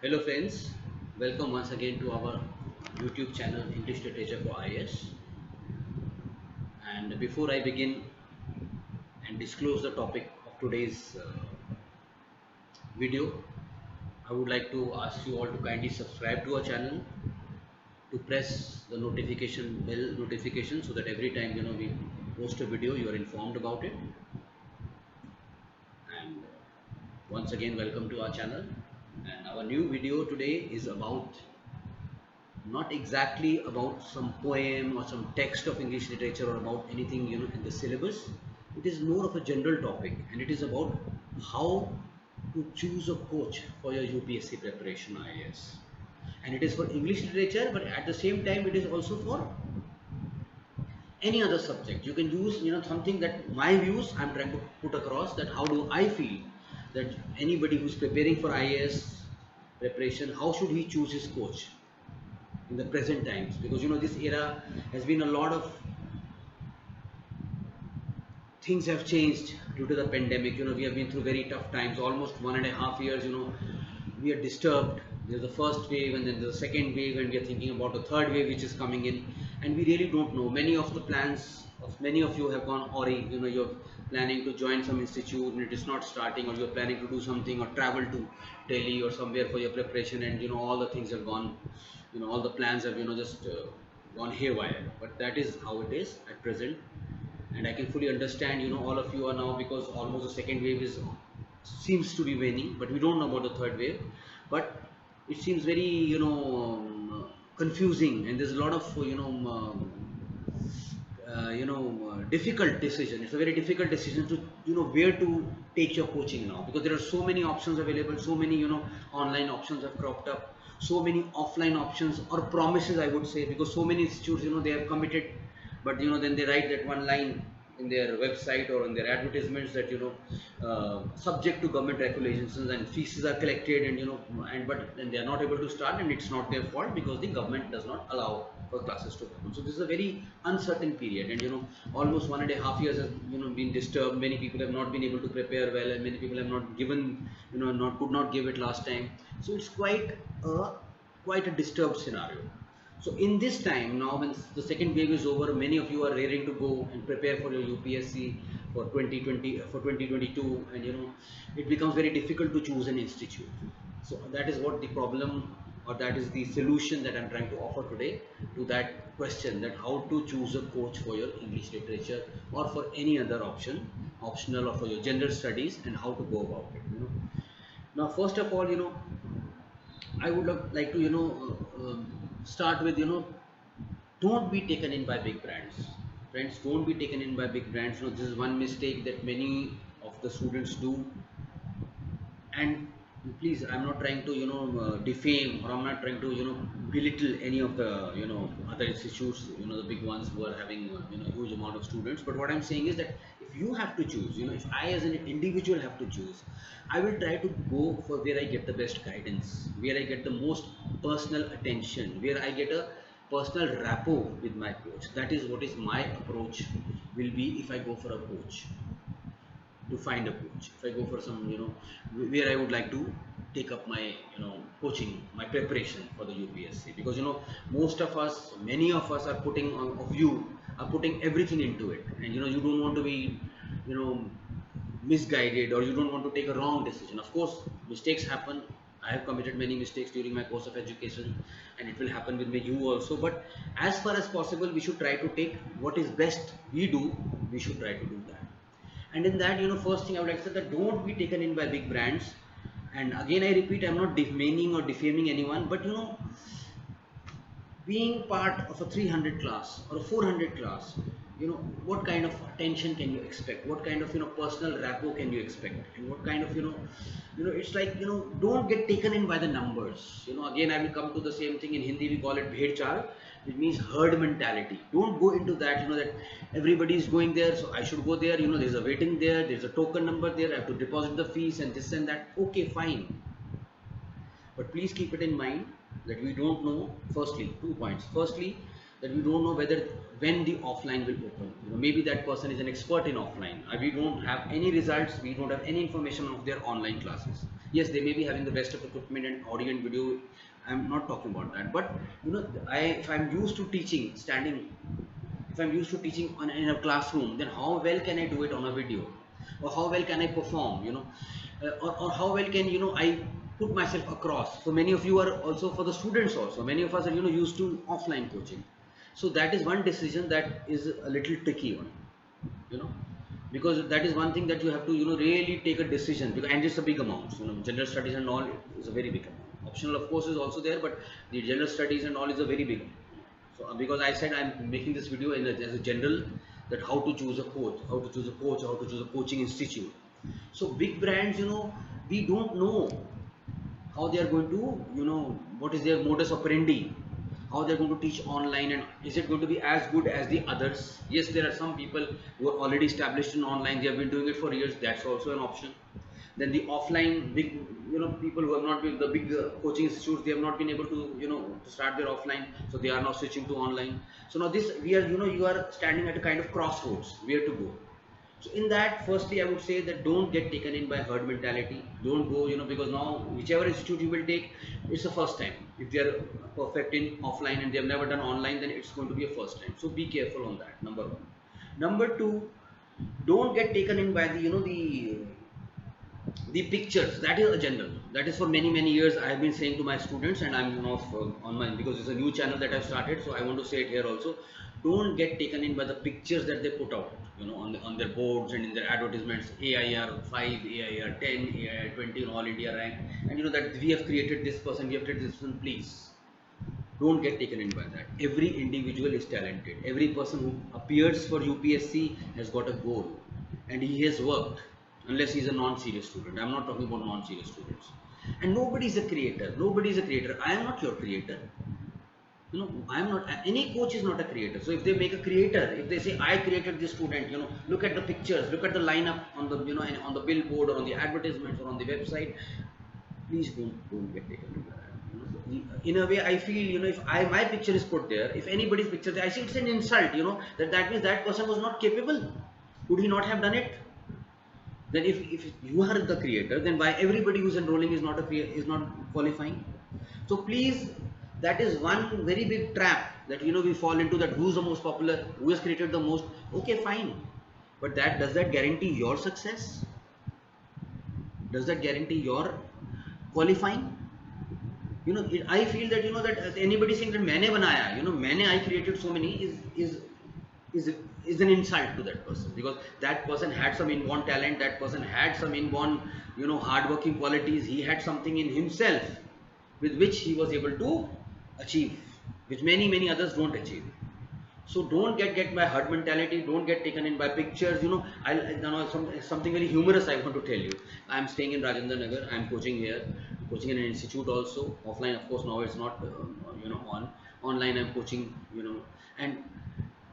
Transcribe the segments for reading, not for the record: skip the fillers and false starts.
Hello friends, welcome once again to our YouTube channel English Literature for IAS. And before I begin and disclose the topic of today's video, I would like to ask you all to kindly subscribe to our channel, to press the notification bell notification so that every time we post a video you are informed about it. And once again welcome to our channel. And our new video today is about not exactly about some poem or some text of English literature or about anything in the syllabus. It is more of a general topic, and it is about how to choose a coach for your UPSC preparation IAS. And it is for English literature, but at the same time it is also for any other subject. You can use something that my views I'm trying to put across, that how do I feel that anybody who's preparing for IAS preparation, how should he choose his coach in the present times, because this era has been a lot of things have changed due to the pandemic. We have been through very tough times, almost 1.5 years. We are disturbed. There's the first wave and then there's the second wave, and we are thinking about the third wave which is coming in, and we really don't know. Many of the plans of many of you have gone awry. You're planning to join some institute and it is not starting, or you're planning to do something or travel to Delhi or somewhere for your preparation, and all the things have gone, all the plans have just gone haywire. But that is how it is at present, and I can fully understand. All of you are now, because almost the second wave is seems to be waning, but we don't know about the third wave. But it seems very confusing, and there's a lot of difficult decision. It's a very difficult decision to where to take your coaching now, because there are so many options available, so many online options have cropped up, so many offline options or promises, I would say, because so many institutes they have committed, but then they write that one line in their website or in their advertisements that subject to government regulations, and fees are collected, and but then they are not able to start, and it's not their fault because the government does not allow for classes to happen. So this is a very uncertain period, and almost 1.5 years has been disturbed. Many people have not been able to prepare well, and many people have not given, not could not give it last time. So it's quite a disturbed scenario. So in this time now, when the second wave is over, many of you are raring to go and prepare for your UPSC for 2020, for 2022, and it becomes very difficult to choose an institute. So that is what the problem, or that is the solution that I'm trying to offer today to that question, that how to choose a coach for your English literature or for any other option, optional, or for your general studies, and how to go about it. Now, first of all, I would like to start with don't be taken in by big brands. Friends, don't be taken in by big brands. This is one mistake that many of the students do. And please, I'm not trying to defame, or I'm not trying to belittle any of the other institutes, the big ones who are having huge amount of students. But what I'm saying is that if you have to choose, if I as an individual have to choose, I will try to go for where I get the best guidance, where I get the most personal attention, where I get a personal rapport with my coach. That is what is my approach will be if I go for a coach, to find a coach. If I go for some, where I would like to take up my, coaching, my preparation for the UPSC, because most of us, many of us are putting of you are putting everything into it, and you don't want to be, you know, misguided, or you don't want to take a wrong decision. Of course, mistakes happen. I have committed many mistakes during my course of education, and it will happen with me, you also. But as far as possible, we should try to take what is best we do. We should try to do that. And in that, first thing I would like to say, that don't be taken in by big brands. And again, I repeat, I'm not demeaning or defaming anyone, but being part of a 300 class or a 400 class, what kind of attention can you expect? What kind of personal rapport can you expect? And what kind of it's like, don't get taken in by the numbers. Again, I will come to the same thing. In Hindi we call it bhed chal, which means herd mentality. Don't go into that, that everybody is going there, so I should go there. There's a waiting there, there's a token number there, I have to deposit the fees and this and that. Okay, fine, but please keep it in mind that we don't know, firstly, 2 points. Firstly, that we don't know whether when the offline will open. Maybe that person is an expert in offline. We don't have any results, we don't have any information of their online classes. Yes, they may be having the best of equipment and audio and video. I'm not talking about that, but if I'm used to teaching standing, if I'm used to teaching in a classroom, then how well can I do it on a video, or how well can I perform, or how well can I put myself across. So many of you are also, for the students also, many of us are used to offline coaching. So that is one decision that is a little tricky one, you know because that is one thing that you have to really take a decision, because, and it's a big amount. General studies and all is a very big amount. Optional of course is also there, but the general studies and all is a very big amount. So because I said I'm making this video as a general, that how to choose a coach, how to choose a coach, how to choose a coaching institute. So big brands, we don't know how they are going to, what is their modus operandi, how they're going to teach online, and is it going to be as good as the others. Yes, there are some people who are already established in online, they have been doing it for years, that's also an option. Then the offline big, people who have not been the big coaching institutes, they have not been able to, to start their offline, so they are now switching to online. So now this, we are, you are standing at a kind of crossroads where to go. So in that, firstly, I would say that don't get taken in by herd mentality. Don't go, because now whichever institute you will take, it's the first time. If they are perfect in offline and they have never done online, then it's going to be a first time. So be careful on that. Number one. Number two, don't get taken in by the, the pictures. That is a general, that is for many years I have been saying to my students, and I'm now on my, because it's a new channel that I've started, so I want to say it here also. Don't get taken in by the pictures that they put out, on their boards and in their advertisements. AIR 5, AIR 10, AIR 20 in all India rank, and that we have created this person, we have created this person. Please don't get taken in by that. Every individual is talented. Every person who appears for UPSC has got a goal, and he has worked, unless he's a non-serious student. I'm not talking about non-serious students. And nobody is a creator. Nobody is a creator. I am not your creator. I am not. Any coach is not a creator. So if they make a creator, if they say I created this student, look at the pictures, look at the lineup on the, on the billboard or on the advertisements or on the website. Please don't get taken in by that. In a way, I feel, if my picture is put there, if anybody's picture there, I think it's an insult. That means that person was not capable. Could he not have done it? Then if you are the creator, then why everybody who's enrolling is not qualifying? So please, that is one very big trap that we fall into, that who's the most popular, who has created the most. Okay, fine, but does that guarantee your success? Does that guarantee your qualifying? I feel that that anybody saying that मैंने बनाया, मैंने I created so many is an insult to that person, because that person had some inborn talent, that person had some inborn hardworking qualities, he had something in himself with which he was able to achieve, which many others don't achieve. So don't get by herd mentality. Don't get taken in by pictures. Something very humorous I want to tell you. I am staying in Rajendra Nagar. I am coaching here, coaching in an institute also. Offline, of course, now it's not on. Online, I'm coaching. And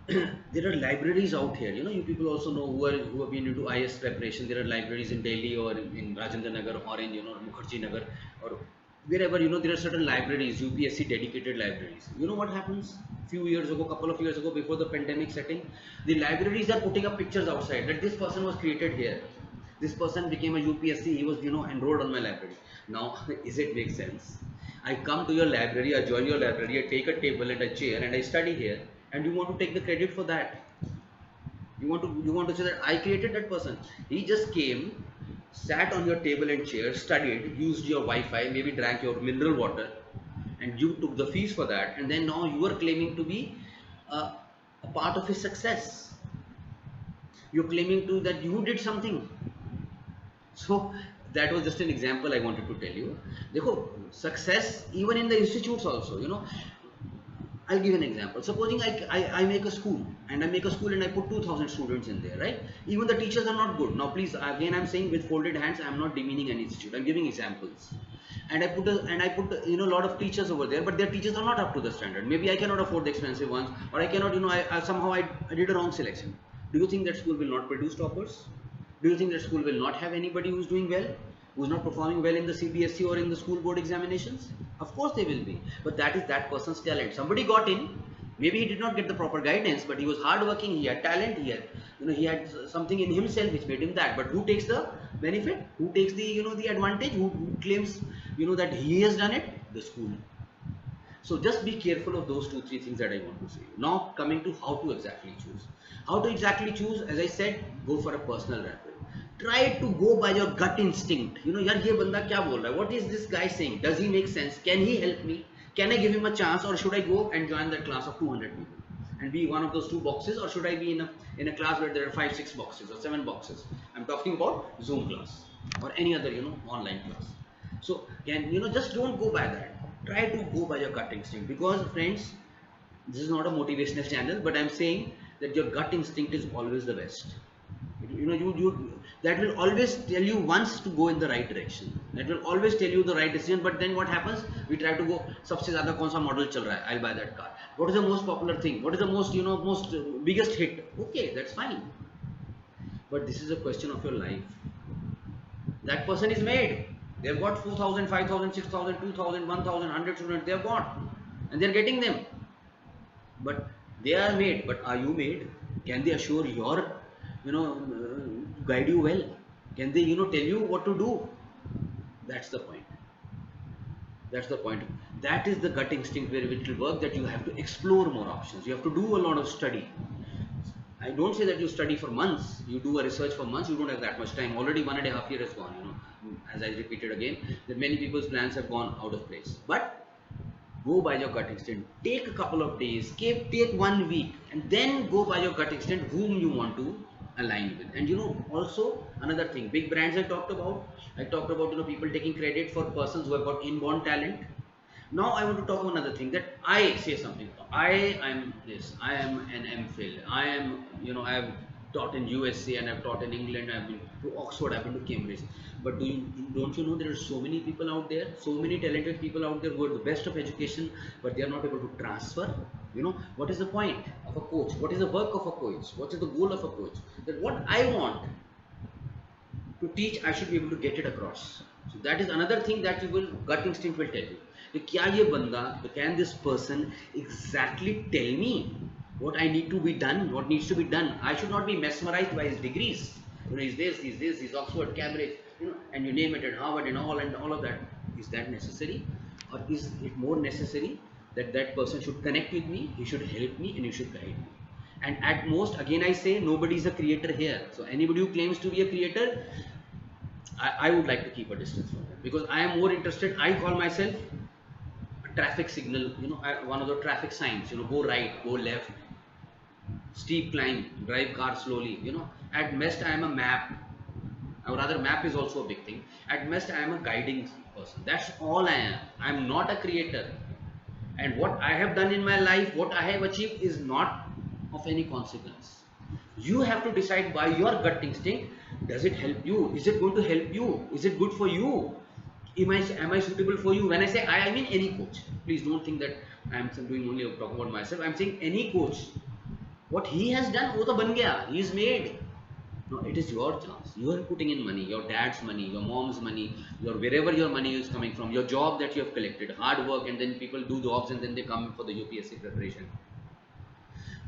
there are libraries out here. You people also know, who have been into IS preparation. There are libraries in Delhi or in Rajendra Nagar, Orange, Mukherjee Nagar, or wherever, there are certain libraries, UPSC dedicated libraries. You know what happens? Couple of years ago, before the pandemic setting, the libraries are putting up pictures outside that this person was created here. This person became a UPSC. He was, enrolled on my library. Now, is it make sense? I come to your library, I join your library, I take a table and a chair and I study here, and you want to take the credit for that. You want to say that I created that person. He just came, sat on your table and chair, studied, used your Wi-Fi, maybe drank your mineral water, and you took the fees for that, and then now you are claiming to be a part of his success. You're claiming that you did something. So that was just an example I wanted to tell you. Dekho, success even in the institutes also, I'll give an example. Supposing I make a school, and I put 2,000 students in there, right? Even the teachers are not good. Now please, again I'm saying with folded hands, I'm not demeaning any institute. I'm giving examples. And I put a lot of teachers over there, but their teachers are not up to the standard. Maybe I cannot afford the expensive ones, or I cannot, somehow I did a wrong selection. Do you think that school will not produce toppers? Do you think that school will not have anybody who's doing well, who's not performing well in the CBSE or in the school board examinations? Of course they will be, but that is that person's talent. Somebody got in, maybe he did not get the proper guidance, but he was hardworking, he had talent, he had something in himself which made him that. But who takes the benefit? Who takes the, the advantage? Who claims, that he has done it? The school. So just be careful of those two, three things that I want to say. Now coming to how to exactly choose. How to exactly choose, as I said, go for a personal rapport. Try to go by your gut instinct. यार ये बंदा क्या बोल रहा है? What is this guy saying? Does he make sense? Can he help me? Can I give him a chance, or should I go and join that class of 200 people and be one of those two boxes, or should I be in a class where there are 5, 6 boxes or 7 boxes? I'm talking about Zoom class or any other online class. So just don't go by that. Try to go by your gut instinct, because friends, this is not a motivational channel, but I'm saying that your gut instinct is always the best. You that will always tell you once to go in the right direction. That will always tell you the right decision. But then what happens? We try to go, सबसे ज़्यादा कौन सा model चल रहा है? I'll buy that car. What is the most popular thing? What is the most most biggest hit? Okay, that's fine. But this is a question of your life. That person is made. They've got 4,000, 5,000, 6,000, 2,000, 1,000, 100 students. They've got, and they're getting them. But they are made. But are you made? Can they assure your, guide you well? Can they, tell you what to do? That's the point. That's the point. That is the gut instinct where it will work. That you have to explore more options. You have to do a lot of study. I don't say that you study for months, you do a research for months, you don't have that much time. Already 1.5 years has gone, as I repeated again, that many people's plans have gone out of place. But go by your gut instinct. Take a couple of days, take 1 week, and then go by your gut instinct whom you want to align with. And also another thing, big brands I talked about people taking credit for persons who have got inborn talent. Now I want to talk about another thing, that I say something. I am this. I am an MPhil. I am, I have taught in USA and I've taught in England. I've been to Oxford. I've been to Cambridge. But don't you know there are so many people out there, so many talented people out there who are the best of education, but they are not able to transfer. What is the point of a coach? What is the work of a coach? What is the goal of a coach? That what I want to teach, I should be able to get it across. So that is another thing that gut instinct will tell you. Can this person exactly tell me what I need to be done, what needs to be done? I should not be mesmerized by his degrees. He's this, he's Oxford, Cambridge, and you name it, and Harvard, and all of that. Is that necessary? Or is it more necessary that that person should connect with me, he should help me, and he should guide me? And at most, again I say, nobody is a creator here. So anybody who claims to be a creator, I would like to keep a distance from them, because I am more interested. I call myself a traffic signal, one of the traffic signs, go right, go left, steep climb, drive car slowly, at best I am a map, or rather map is also a big thing. At best I am a guiding person. That's all I am. I am not a creator. And what I have done in my life, what I have achieved, is not of any consequence. You have to decide by your gut instinct. Does it help you? Is it going to help you? Is it good for you? Am I suitable for you? When I say I mean any coach. Please don't think that I am doing only talking about myself. I am saying any coach. What he has done, wo to ban gaya. He is made. No, it is your chance. You are putting in money, your dad's money, your mom's money, wherever your money is coming from, your job that you have collected, hard work, and then people do jobs and then they come for the UPSC preparation.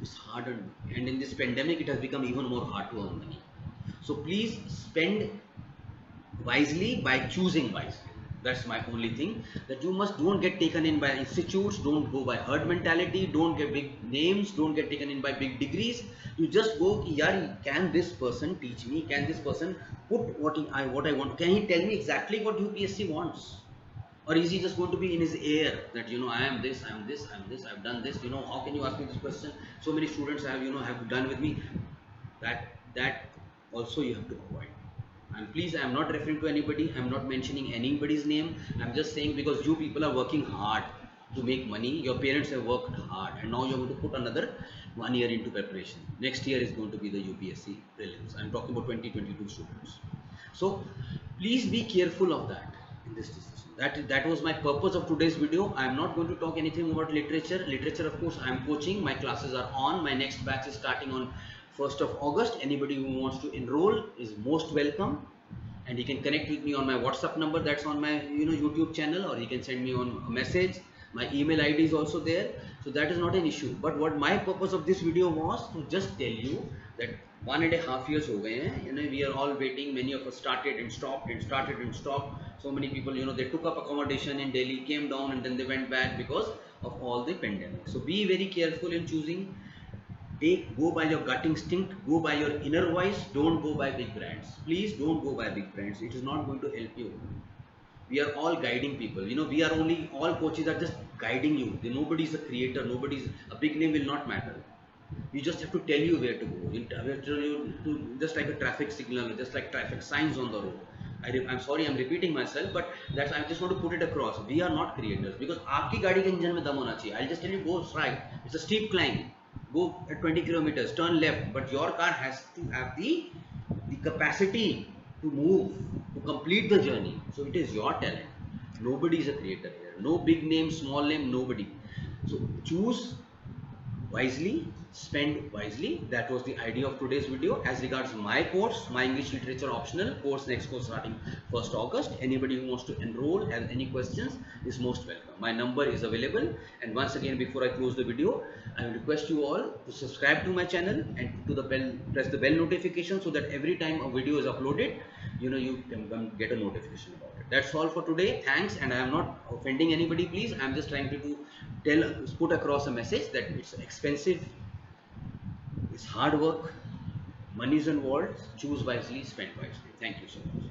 It's hard earned money. And in this pandemic, it has become even more hard to earn money. So please spend wisely by choosing wisely. That's my only thing. That you don't get taken in by institutes, don't go by herd mentality, don't get big names, don't get taken in by big degrees. You just go, yaar, can this person teach me? Can this person put what I want? Can he tell me exactly what UPSC wants? Or is he just going to be in his air that I am this, I am this, I am this, I've done this, how can you ask me this question? So many students have done with me. That also you have to avoid. And please, I am not referring to anybody, I am not mentioning anybody's name. I am just saying, because you people are working hard to make money, your parents have worked hard, and now you are going to put another 1 year into preparation. Next year is going to be the UPSC prelims. I am talking about 2022 students. So please be careful of that in this decision. That was my purpose of today's video. I am not going to talk anything about literature. Literature, of course, I am coaching. My classes are on. My next batch is starting on 1st of August. Anybody who wants to enroll is most welcome. And he can connect with me on my WhatsApp number that's on my YouTube channel, or he can send me on a message My email ID is also there, so that is not an issue. But what my purpose of this video was to just tell you that 1.5 years हो गए हैं, we are all waiting. Many of us started and stopped and started and stopped. So many people, they took up accommodation in Delhi, came down, and then they went back because of all the pandemic. So be very careful in choosing. Go by your gut instinct, go by your inner voice. Don't go by big brands. Please don't go by big brands. It is not going to help you. We are all guiding people. We are only, all coaches are just guiding you. Nobody is a creator. Nobody's, a big name will not matter. We just have to tell you where to go. We have to tell you to, just like a traffic signal, just like traffic signs on the road. I'm sorry, I'm repeating myself, but that's, I just want to put it across. We are not creators, because आपकी गाड़ी के engine में दम होना चाहिए. I'll just tell you, go right. It's a steep climb. Go at 20 kilometers, turn left. But your car has to have the capacity to move, to complete the journey. So it is your talent. Nobody is a creator here. No big name, small name, nobody. So choose wisely, spend wisely. That was the idea of today's video. As regards my course, my English literature optional course, next course starting 1st August. Anybody who wants to enroll, has any questions, is most welcome. My number is available. And once again, before I close the video, I will request you all to subscribe to my channel and to the bell, press the bell notification, so that every time a video is uploaded, you can get a notification about it. That's all for today. Thanks. And I am not offending anybody, please. I'm just trying to put across a message that it's expensive, it's hard work, money is involved. Choose wisely, spend wisely. Thank you so much.